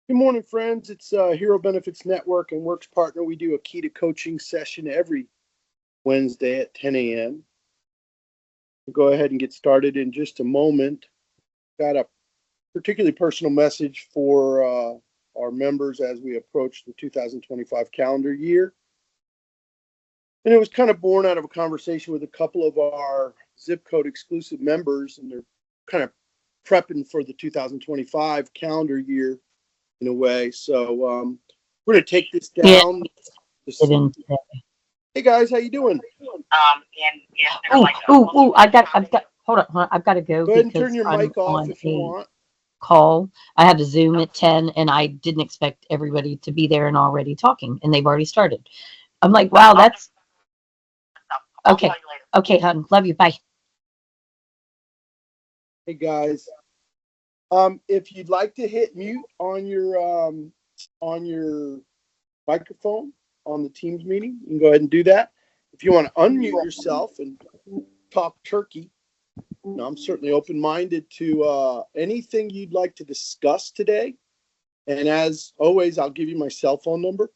Good morning, friends. It's Hero Benefits Network and Works Partner. We do a key to coaching session every Wednesday at 10 a.m. We'll go ahead and get started in just a moment. Got a particularly personal message for our members as we approach the 2025 calendar year. And it was kind of born out of a conversation with a couple of our zip code exclusive members, and they're kind of prepping for the 2025 calendar year in a way. So we're going to take this Yeah, down. get in today. Hey guys, how you doing? I've got. Hold on. I've got to go Go ahead and turn because your I'm mic off on if you a want. call. I have a Zoom at 10, and I didn't expect everybody to be there and already talking, and they've already started. I'm like, wow, that's okay. Okay, hon. Love you. Bye. Hey guys, if you'd like to hit mute on your microphone on the Teams meeting, you can go ahead and do that. If you want to unmute yourself and talk turkey, I'm certainly open-minded to anything you'd like to discuss today. And as always, I'll give you my cell phone number.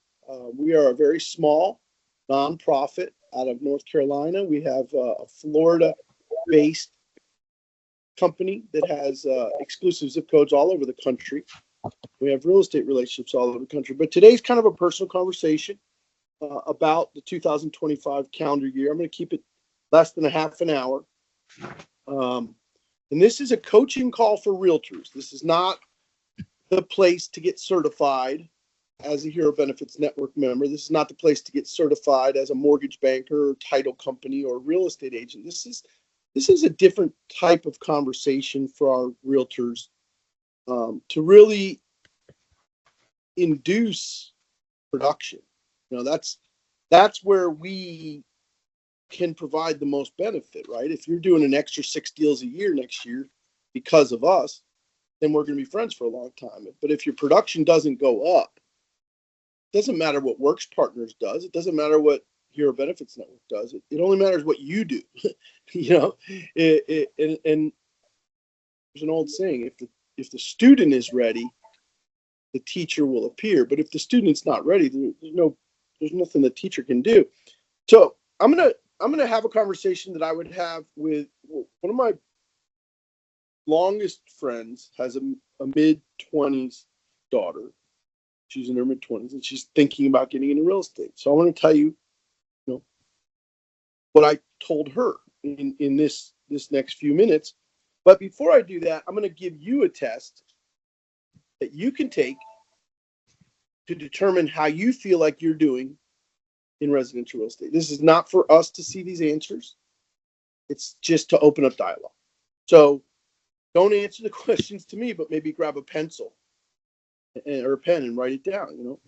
We are a very small nonprofit out of North Carolina. We have a Florida-based company that has exclusive zip codes all over the country. We have real estate relationships all over the country. But today's kind of a personal conversation about the 2025 calendar year. I'm going to keep it less than a half an hour. And this is a coaching call for realtors. This is not the place to get certified as a Hero Benefits Network member. This is not the place to get certified as a mortgage banker or title company or real estate agent. This is a different type of conversation for our realtors to really induce production. That's where we can provide the most benefit, right? If you're doing an extra 6 deals a year next year because of us, then we're going to be friends for a long time. But if your production doesn't go up, it doesn't matter what Works Partners does. It doesn't matter what Hero Benefits Network does. It only matters what you do. And there's an old saying: if the student is ready, the teacher will appear. But if the student's not ready, there's nothing the teacher can do. So I'm gonna have a conversation that I would have with one of my longest friends. Has a mid-20s daughter. She's in her mid-20s and she's thinking about getting into real estate. So I want to tell you, what I told her in this next few minutes. But before I do that, I'm going to give you a test that you can take to determine how you feel like you're doing in residential real estate. This is not for us to see these answers. It's just to open up dialogue. So don't answer the questions to me, but maybe grab a pencil or a pen and write it down.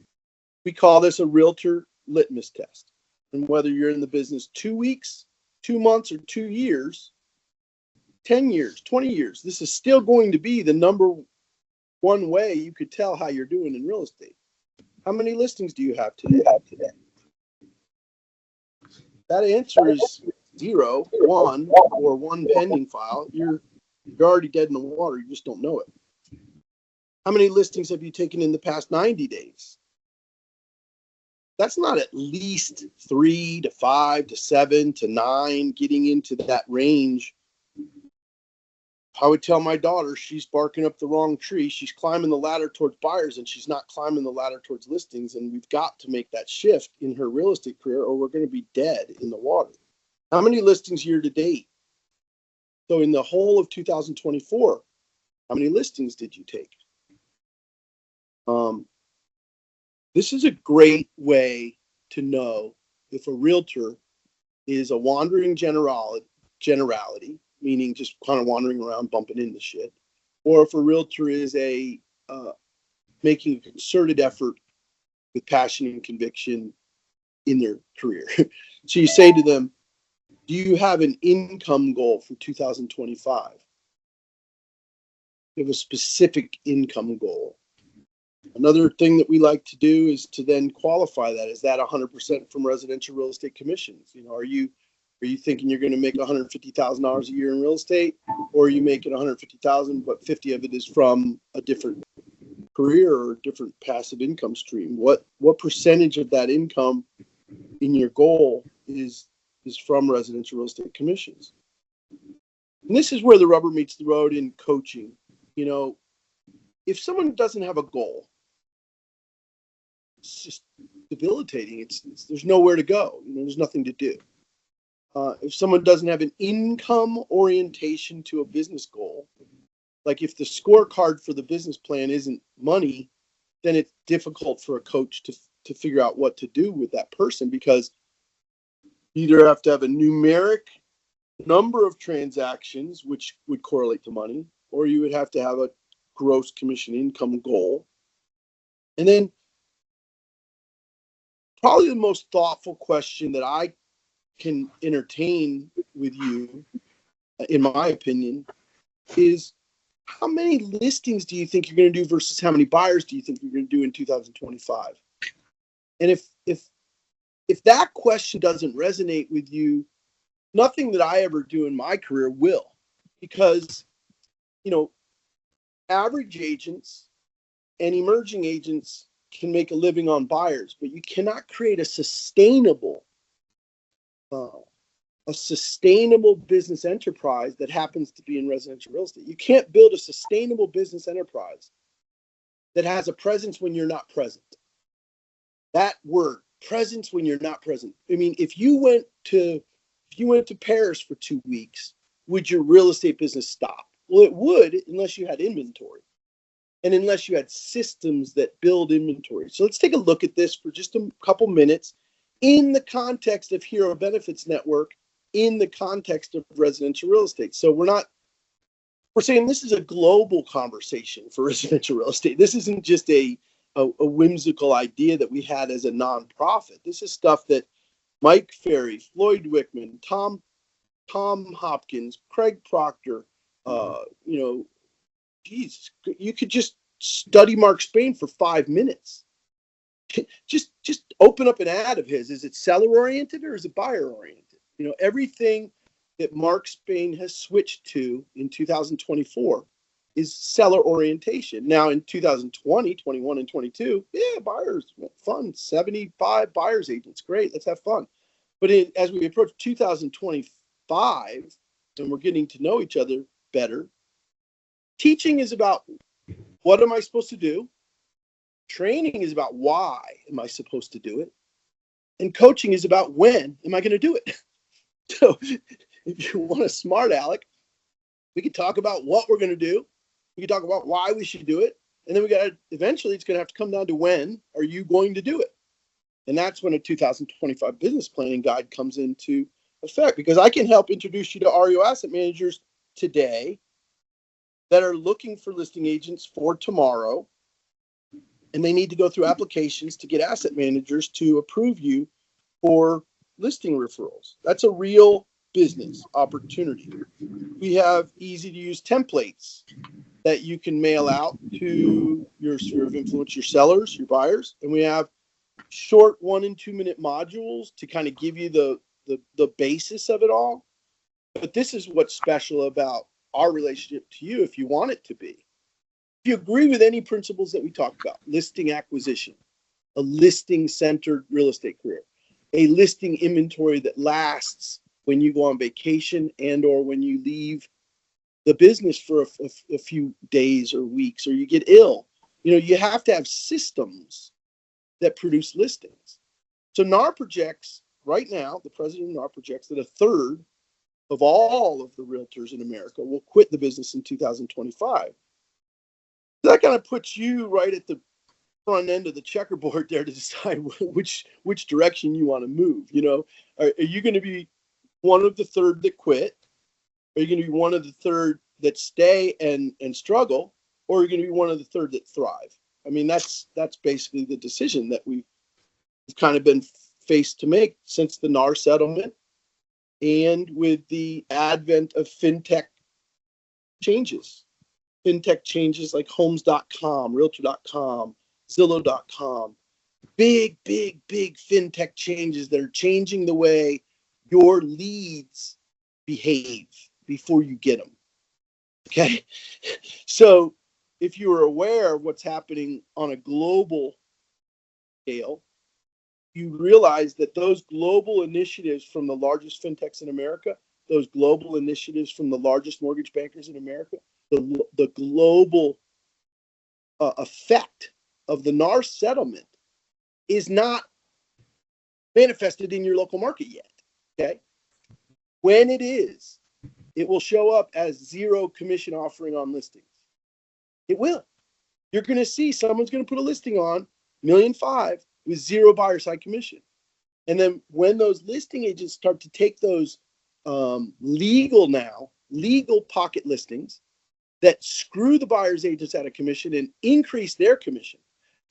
We call this a realtor litmus test. And whether you're in the business 2 weeks, 2 months, or 2 years, 10 years, 20 years, this is still going to be the number one way you could tell how you're doing in real estate. How many listings do you have today? That answer is 0, 1, or 1 pending file. You're already dead in the water. You just don't know it. How many listings have you taken in the past 90 days? That's not at least 3 to 5 to 7 to 9, getting into that range. I would tell my daughter she's barking up the wrong tree. She's climbing the ladder towards buyers and she's not climbing the ladder towards listings. And we've got to make that shift in her real estate career or we're going to be dead in the water. How many listings year to date? So in the whole of 2024, how many listings did you take? This is a great way to know if a realtor is a wandering generality, meaning just kind of wandering around bumping into shit, or if a realtor is making a concerted effort with passion and conviction in their career. So you say to them, do you have an income goal for 2025? You have a specific income goal. Another thing that we like to do is to then qualify that. Is that 100% from residential real estate commissions? Are you thinking you're going to make $150,000 a year in real estate, or are you making $150,000 but 50 of it is from a different career or a different passive income stream. What percentage of that income in your goal is from residential real estate commissions? And this is where the rubber meets the road in coaching. You know, if someone doesn't have a goal, it's just debilitating. It's there's nowhere to go. You know, there's nothing to do. If someone doesn't have an income orientation to a business goal, like if the scorecard for the business plan isn't money, then it's difficult for a coach to figure out what to do with that person, because you either have to have a numeric number of transactions, which would correlate to money, or you would have to have a gross commission income goal. And then probably the most thoughtful question that I can entertain with you, in my opinion, is how many listings do you think you're going to do versus how many buyers do you think you're going to do in 2025? And if that question doesn't resonate with you, nothing that I ever do in my career will, because, you know, average agents and emerging agents can make a living on buyers, but you cannot create a sustainable business enterprise that happens to be in residential real estate. You can't build a sustainable business enterprise that has a presence when you're not present. That word, presence when you're not present. I mean, if you went to Paris for 2 weeks, would your real estate business stop? Well, it would, unless you had inventory and unless you had systems that build inventory. So let's take a look at this for just a couple minutes in the context of Hero Benefits Network, in the context of residential real estate. So we're saying this is a global conversation for residential real estate. This isn't just a whimsical idea that we had as a nonprofit. This is stuff that Mike Ferry, Floyd Wickman, Tom Hopkins, Craig Proctor, you could just study Mark Spain for 5 minutes. Just open up an ad of his. Is it seller oriented or is it buyer oriented? You know, everything that Mark Spain has switched to in 2024 is seller orientation. Now in 2020, 21, and 22, yeah, buyers, fun. 75 buyers agents, great. Let's have fun. But as we approach 2025 and we're getting to know each other better, teaching is about what am I supposed to do? Training is about why am I supposed to do it? And coaching is about when am I going to do it? So if you want a smart aleck, we can talk about what we're going to do. We can talk about why we should do it. And then eventually it's going to have to come down to when are you going to do it? And that's when a 2025 business planning guide comes into effect, because I can help introduce you to REO asset managers today that are looking for listing agents for tomorrow. And they need to go through applications to get asset managers to approve you for listing referrals. That's a real business opportunity. We have easy to use templates that you can mail out to your sphere of influence, your sellers, your buyers. And we have short 1 and 2 minute modules to kind of give you the basis of it all. But this is what's special about our relationship to you, if you want it to be. If you agree with any principles that we talked about, listing acquisition, a listing centered real estate career, a listing inventory that lasts when you go on vacation and or when you leave the business for a few days or weeks, or you get ill, you know, you have to have systems that produce listings. So NAR projects right now, the president of NAR projects that a third of all of the realtors in America will quit the business in 2025. That kind of puts you right at the front end of the checkerboard there to decide which direction you want to move. You know, are you going to be one of the third that quit? Are you going to be one of the third that stay and struggle? Or are you going to be one of the third that thrive? I mean, that's basically the decision that we've kind of been faced to make since the NAR settlement and with the advent of fintech changes. Fintech changes like homes.com, realtor.com, Zillow.com. Big fintech changes that are changing the way your leads behave before you get them. Okay. So if you are aware of what's happening on a global scale, you realize that those global initiatives from the largest fintechs in America, those global initiatives from the largest mortgage bankers in America, the global effect of the NAR settlement is not manifested in your local market yet. Okay. When it is, it will show up as zero commission offering on listings. It will. You're going to see someone's going to put a listing on $1.5 million with zero buyer side commission. And then when those listing agents start to take those legal pocket listings that screw the buyer's agents out of commission and increase their commission,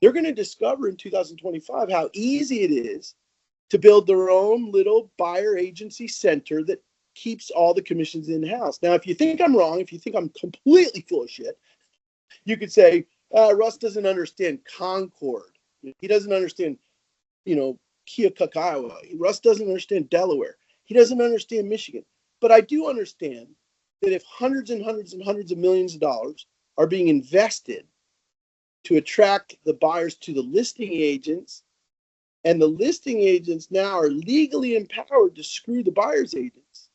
they're going to discover in 2025 how easy it is to build their own little buyer agency center that keeps all the commissions in-house. Now, if you think I'm wrong, if you think I'm completely full of shit, you could say, Russ doesn't understand Concord. He doesn't understand, Keokuk, Iowa. Russ doesn't understand Delaware. He doesn't understand Michigan. But I do understand that if hundreds and hundreds and hundreds of millions of dollars are being invested to attract the buyers to the listing agents, and the listing agents now are legally empowered to screw the buyer's agents,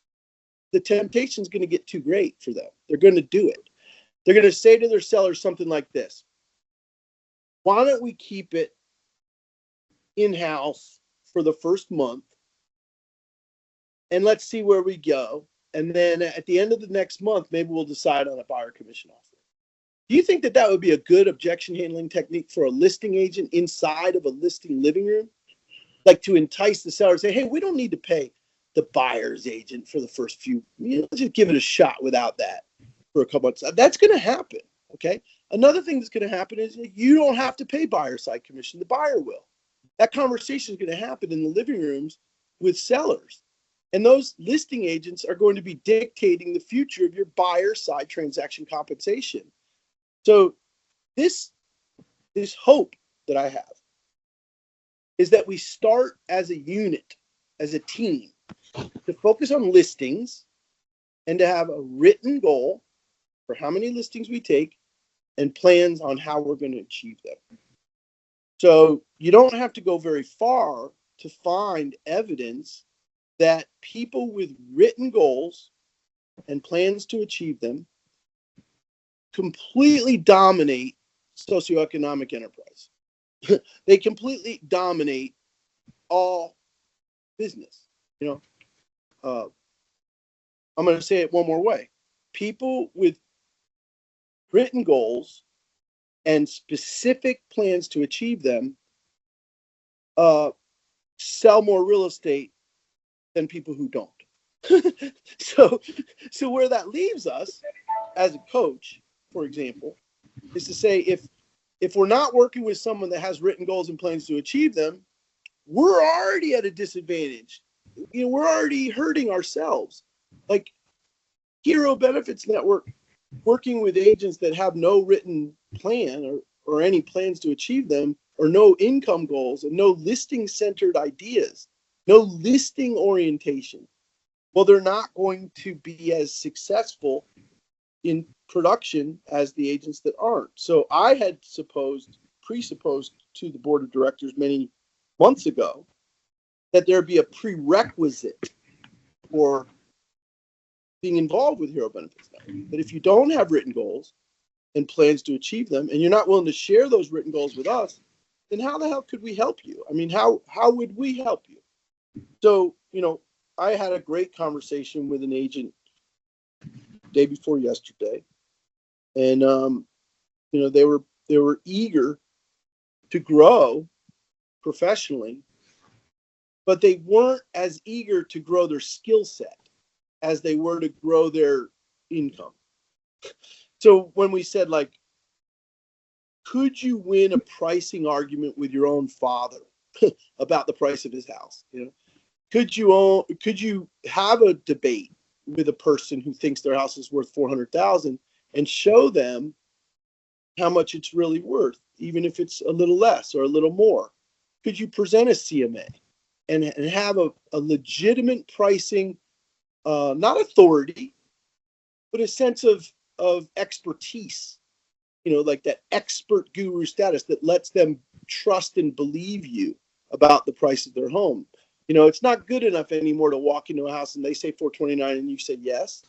the temptation is going to get too great for them. They're going to do it. They're going to say to their sellers something like this: why don't we keep it in-house for the first month and let's see where we go. And then at the end of the next month, maybe we'll decide on a buyer commission offer. Do you think that that would be a good objection handling technique for a listing agent inside of a listing living room? Like to entice the seller, say, hey, we don't need to pay the buyer's agent for the first few, let's just give it a shot without that for a couple months. That's going to happen, okay? Another thing that's going to happen is you don't have to pay buyer side commission. The buyer will. That conversation is going to happen in the living rooms with sellers. And those listing agents are going to be dictating the future of your buyer side transaction compensation. So this hope that I have is that we start as a unit, as a team, to focus on listings and to have a written goal for how many listings we take and plans on how we're going to achieve them. So you don't have to go very far to find evidence that people with written goals and plans to achieve them completely dominate socioeconomic enterprise. They completely dominate all business. I'm going to say it one more way. People with written goals and specific plans to achieve them sell more real estate than people who don't. So where that leaves us as a coach, for example, is to say if we're not working with someone that has written goals and plans to achieve them, we're already at a disadvantage. We're already hurting ourselves. Like Hero Benefits Network, working with agents that have no written plan or any plans to achieve them, or no income goals and no listing centered ideas, no listing orientation. Well, they're not going to be as successful in production as the agents that aren't. So I had presupposed to the board of directors many months ago that there'd be a prerequisite for being involved with Hero Benefits Network. But if you don't have written goals and plans to achieve them, and you're not willing to share those written goals with us, then how the hell could we help you? I mean, how would we help you? So, I had a great conversation with an agent day before yesterday, and they were eager to grow professionally, but they weren't as eager to grow their skill set as they were to grow their income. So when we said, like, could you win a pricing argument with your own father about the price of his house? Could you have a debate with a person who thinks their house is worth $400,000 and show them how much it's really worth, even if it's a little less or a little more? Could you present a CMA and have a legitimate pricing, not authority, but a sense of expertise like that expert guru status that lets them trust and believe you about the price of their home. It's not good enough anymore to walk into a house and they say 429 and you said yes.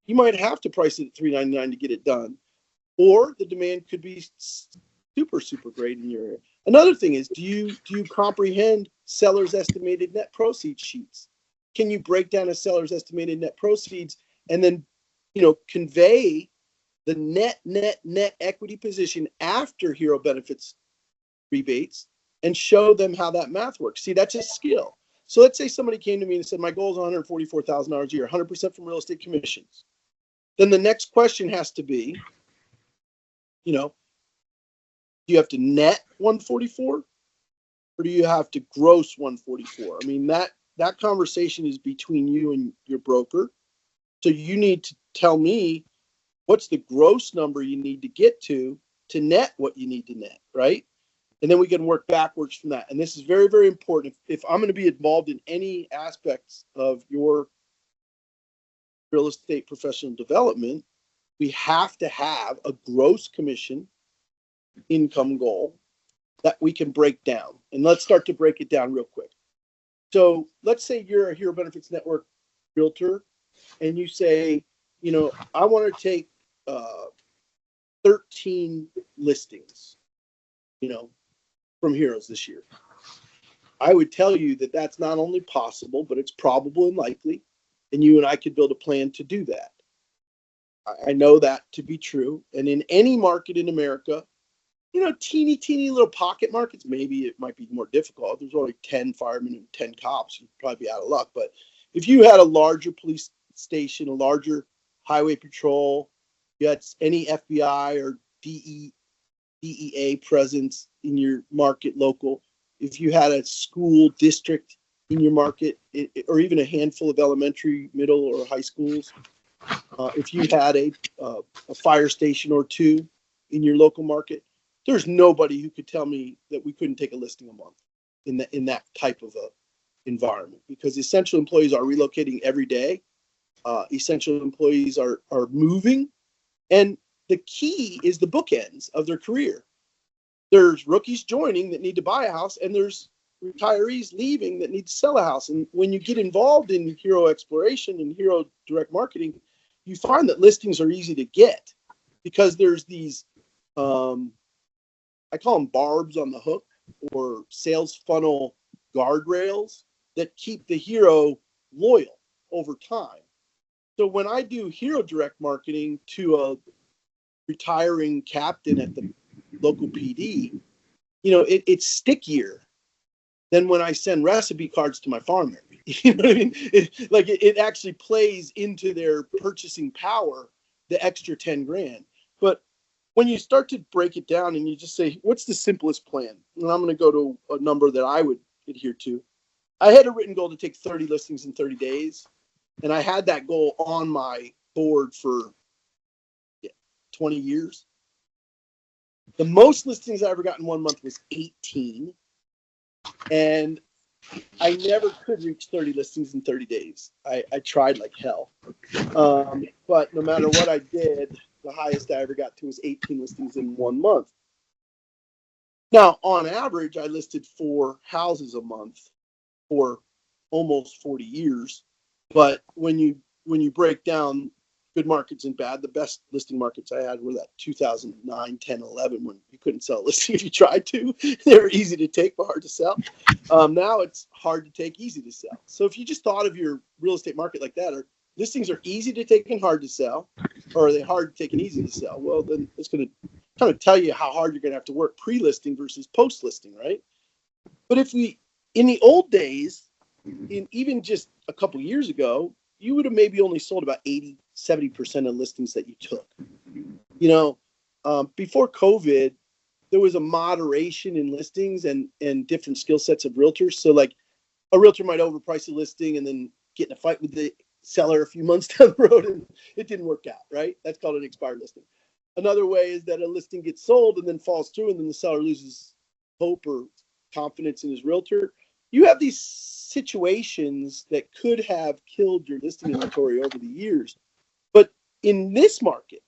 You might have to price it at 399 to get it done, or the demand could be super great in your area. Another thing is, do you comprehend sellers' estimated net proceeds sheets? Can you break down a seller's estimated net proceeds and then convey the net equity position after hero benefits rebates and show them how that math works? See, that's a skill. So let's say somebody came to me and said, my goal is $144,000 a year, 100% from real estate commissions. Then the next question has to be, do you have to net 144 or do you have to gross 144? I mean, that conversation is between you and your broker. So you need to tell me what's the gross number you need to get to net what you need to net, right? And then we can work backwards from that. And this is very, very important. If I'm going to be involved in any aspects of your real estate professional development, we have to have a gross commission income goal that we can break down. And let's start to break it down real quick. So let's say you're a Hero Benefits Network realtor and you say, I want to take 13 listings, from Heroes this year. I would tell you that that's not only possible, but it's probable and likely. And you and I could build a plan to do that. I know that to be true. And in any market in America, teeny little pocket markets, maybe it might be more difficult. There's only 10 firemen and 10 cops. You'd probably be out of luck. But if you had a larger police station, a larger highway patrol, you had any FBI or DEA presence in your market local, if you had a school district in your market, or even a handful of elementary, middle, or high schools, if you had a fire station or two in your local market, there's nobody who could tell me that we couldn't take a listing a month in that type of a environment, because essential employees are relocating every day. Essential employees are moving, and the key is the bookends of their career. There's rookies joining that need to buy a house, and there's retirees leaving that need to sell a house. And when you get involved in hero exploration and hero direct marketing, you find that listings are easy to get because there's these, I call them barbs on the hook, or sales funnel guardrails that keep the hero loyal over time. So when I do hero direct marketing to a retiring captain at the local PD, it's stickier than when I send recipe cards to my farmer. You know what I mean? It actually plays into their purchasing power, the extra 10 grand. But when you start to break it down and you just say, what's the simplest plan? And I'm going to go to a number that I would adhere to. I had a written goal to take 30 listings in 30 days. And I had that goal on my board for 20 years. The most listings I ever got in 1 month was 18. And I never could reach 30 listings in 30 days. I tried like hell. But no matter what I did, the highest I ever got to was 18 listings in 1 month. Now, on average, I listed 4 houses a month for almost 40 years. But when you break down good markets and bad, the best listing markets I had were that 2009, 10, 11, when you couldn't sell a listing if you tried to. They were easy to take, but hard to sell. Now it's hard to take, easy to sell. So if you just thought of your real estate market like that, or listings are easy to take and hard to sell, or are they hard to take and easy to sell? Well, then it's going to kind of tell you how hard you're going to have to work pre-listing versus post-listing, right? But in the old days, in even just a couple years ago, you would have maybe only sold about 70% of listings that you took. Before COVID, there was a moderation in listings and different skill sets of realtors. So like a realtor might overprice a listing and then get in a fight with the seller a few months down the road and it didn't work out, right? That's called an expired listing. Another way is that a listing gets sold and then falls through and then the seller loses hope or confidence in his realtor. You have these situations that could have killed your listing inventory over the years. But in this market,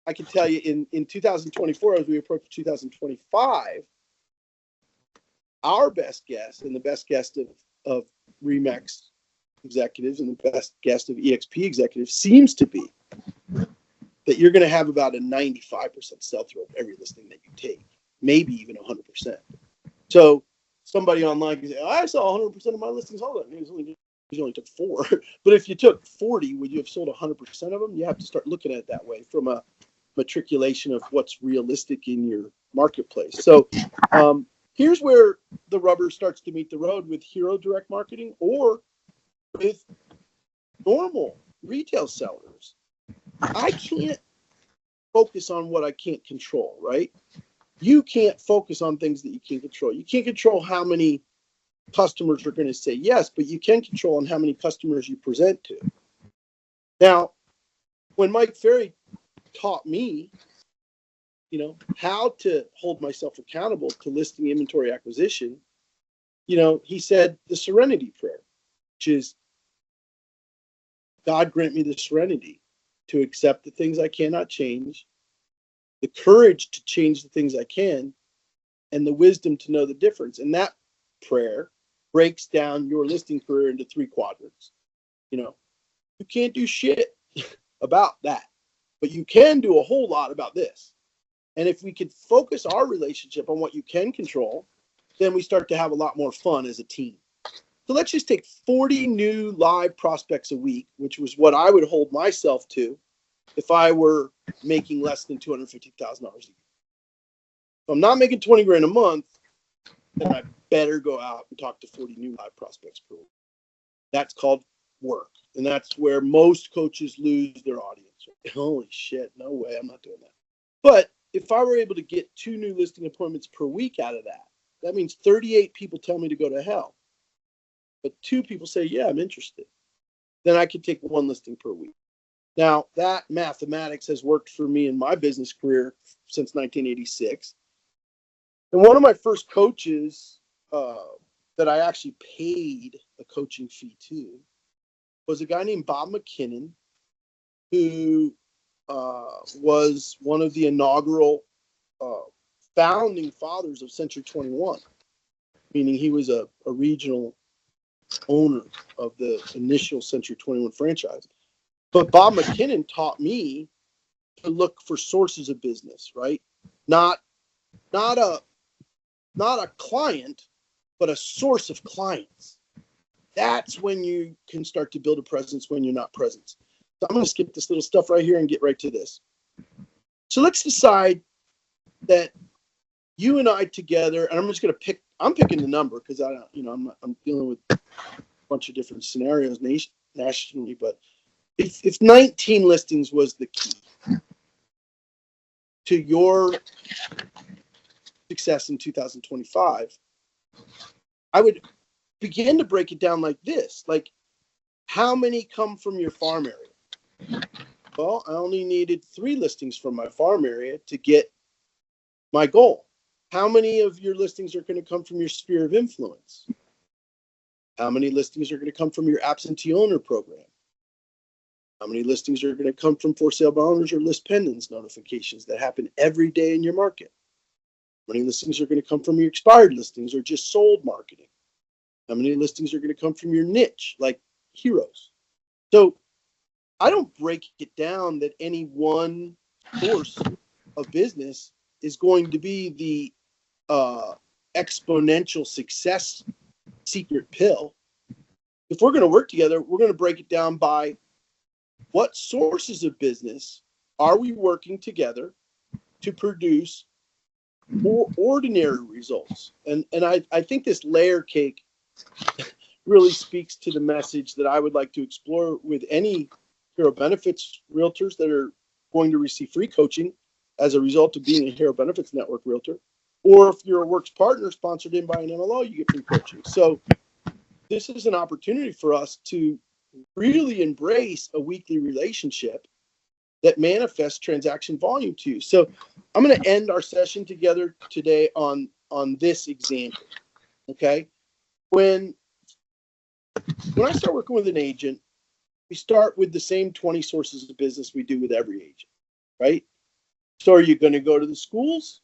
I can tell you in 2024, as we approach 2025, our best guess and the best guess of Remax executives and the best guess of EXP executives seems to be that you're going to have about a 95% sell-through of every listing that you take, maybe even 100%. So somebody online can say, oh, I saw 100% of my listings all that. You only took 4. But if you took 40, would you have sold 100% of them? You have to start looking at it that way from a matriculation of what's realistic in your marketplace. So here's where the rubber starts to meet the road with hero direct marketing or with normal retail sellers. I can't focus on what I can't control, right? You can't focus on things that you can't control. You can't control how many customers are going to say yes, but you can control on how many customers you present to. Now, when Mike Ferry taught me, how to hold myself accountable to listing inventory acquisition, he said the serenity prayer, which is, God grant me the serenity to accept the things I cannot change, the courage to change the things I can, and the wisdom to know the difference. And that prayer breaks down your listing career into 3 quadrants. You can't do shit about that, but you can do a whole lot about this. And if we could focus our relationship on what you can control, then we start to have a lot more fun as a team. So let's just take 40 new live prospects a week, which was what I would hold myself to if I were making less than $250,000 a year. If I'm not making 20 grand a month, then I better go out and talk to 40 new live prospects per week. That's called work. And that's where most coaches lose their audience. Holy shit, no way, I'm not doing that. But if I were able to get 2 new listing appointments per week out of that, that means 38 people tell me to go to hell. But 2 people say, yeah, I'm interested. Then I could take 1 listing per week. Now, that mathematics has worked for me in my business career since 1986. And one of my first coaches that I actually paid a coaching fee to was a guy named Bob McKinnon, who was one of the inaugural founding fathers of Century 21, meaning he was a regional owner of the initial Century 21 franchise. But Bob McKinnon taught me to look for sources of business, right? Not a client, but a source of clients. That's when you can start to build a presence when you're not present. So I'm going to skip this little stuff right here and get right to this. So let's decide that you and I together, and I'm just going to I'm picking the number because I'm dealing with a bunch of different scenarios nationally, but if 19 listings was the key to your success in 2025, I would begin to break it down like this. Like, how many come from your farm area? Well, I only needed 3 listings from my farm area to get my goal. How many of your listings are going to come from your sphere of influence? How many listings are going to come from your absentee owner program? How many listings are going to come from for sale by owners or list pendants notifications that happen every day in your market? How many listings are going to come from your expired listings or just sold marketing? How many listings are going to come from your niche, like heroes? So I don't break it down that any one source of business is going to be the exponential success secret pill. If we're going to work together, we're going to break it down by what sources of business are we working together to produce more ordinary results. And I think this layer cake really speaks to the message that I would like to explore with any Hero Benefits realtors that are going to receive free coaching as a result of being a Hero Benefits Network realtor. Or if you're a Works partner sponsored in by an MLO, you get free coaching. So this is an opportunity for us to really embrace a weekly relationship that manifests transaction volume to you. So I'm going to end our session together today on this example. Okay. When I start working with an agent, we start with the same 20 sources of business we do with every agent, right? So are you going to go to the schools?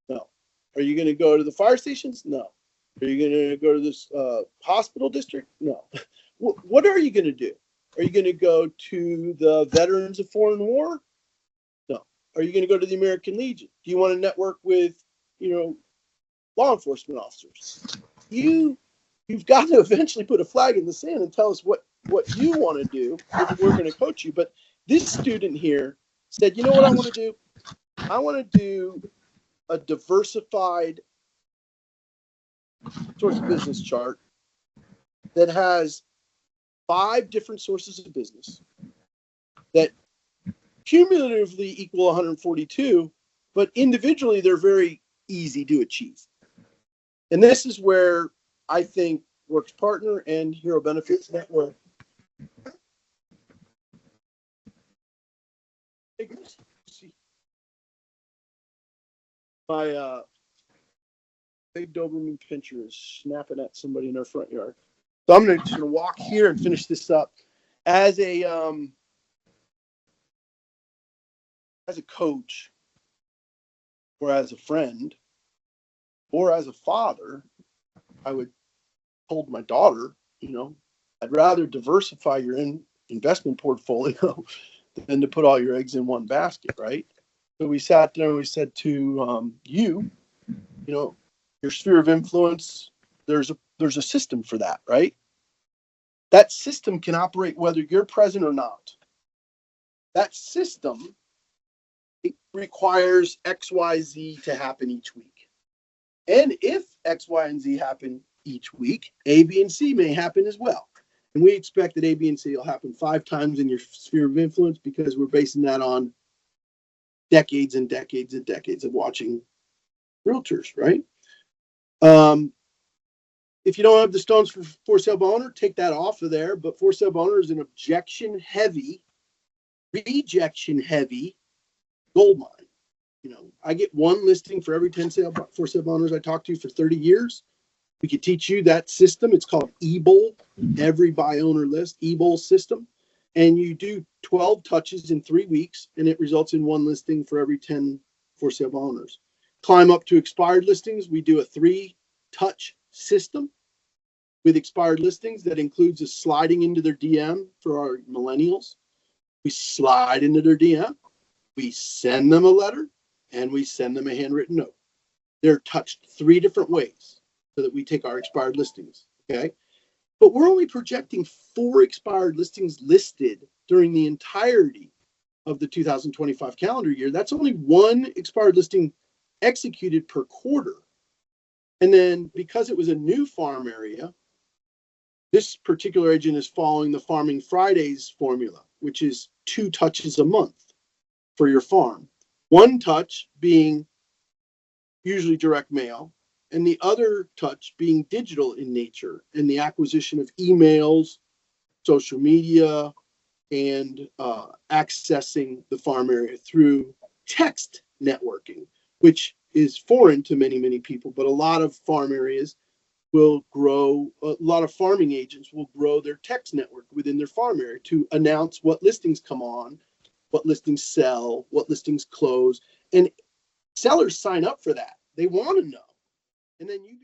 No. Are you going to go to the fire stations? No. Are you going to go to this hospital district? No. What are you going to do? Are you going to go to the Veterans of Foreign War? No. Are you going to go to the American Legion? Do you want to network with, law enforcement officers? You've got to eventually put a flag in the sand and tell us what you want to do if we're going to coach you. But this student here said, you know what I want to do? I want to do a diversified source of business chart that has 5 different sources of business that cumulatively equal 142, but individually they're very easy to achieve. And this is where I think Works Partner and Hero Benefits Network my big Doberman pincher is snapping at somebody in our front yard. So I'm just gonna walk here and finish this up. As a coach, or as a friend, or as a father, I would told my daughter, I'd rather diversify your investment portfolio than to put all your eggs in one basket, right? So we sat there and we said to your sphere of influence, there's a system for that, right? That system can operate whether you're present or not. That system, it requires X, Y, Z to happen each week. And if X, Y, and Z happen each week, A, B, and C may happen as well. And we expect that A, B, and C will happen 5 times in your sphere of influence because we're basing that on decades and decades and decades of watching realtors, right? If you don't have the stones for sale by owner, take that off of there. But for sale by owner is an objection heavy, rejection heavy gold mine. I get 1 listing for every 10 for sale by owners I talk to for 30 years. We could teach you that system. It's called EBOL, every buy owner list, EBOL system. And you do 12 touches in 3 weeks, and it results in 1 listing for every 10 for sale by owners. Climb up to expired listings. We do a 3-touch system with expired listings that includes a sliding into their DM for our millennials. We slide into their DM, we send them a letter, and we send them a handwritten note. They're touched 3 different ways so that we take our expired listings, okay? But we're only projecting 4 expired listings listed during the entirety of the 2025 calendar year. That's only 1 expired listing executed per quarter. And then because it was a new farm area, this particular agent is following the Farming Fridays formula, which is 2 touches a month for your farm. 1 touch being usually direct mail, and the other touch being digital in nature, and the acquisition of emails, social media, and accessing the farm area through text networking, which is foreign to many, many people. But a lot of farm areas will grow, a lot of farming agents will grow their text network within their farm area to announce what listings come on, what listings sell, what listings close. And sellers sign up for that. They want to know. And then you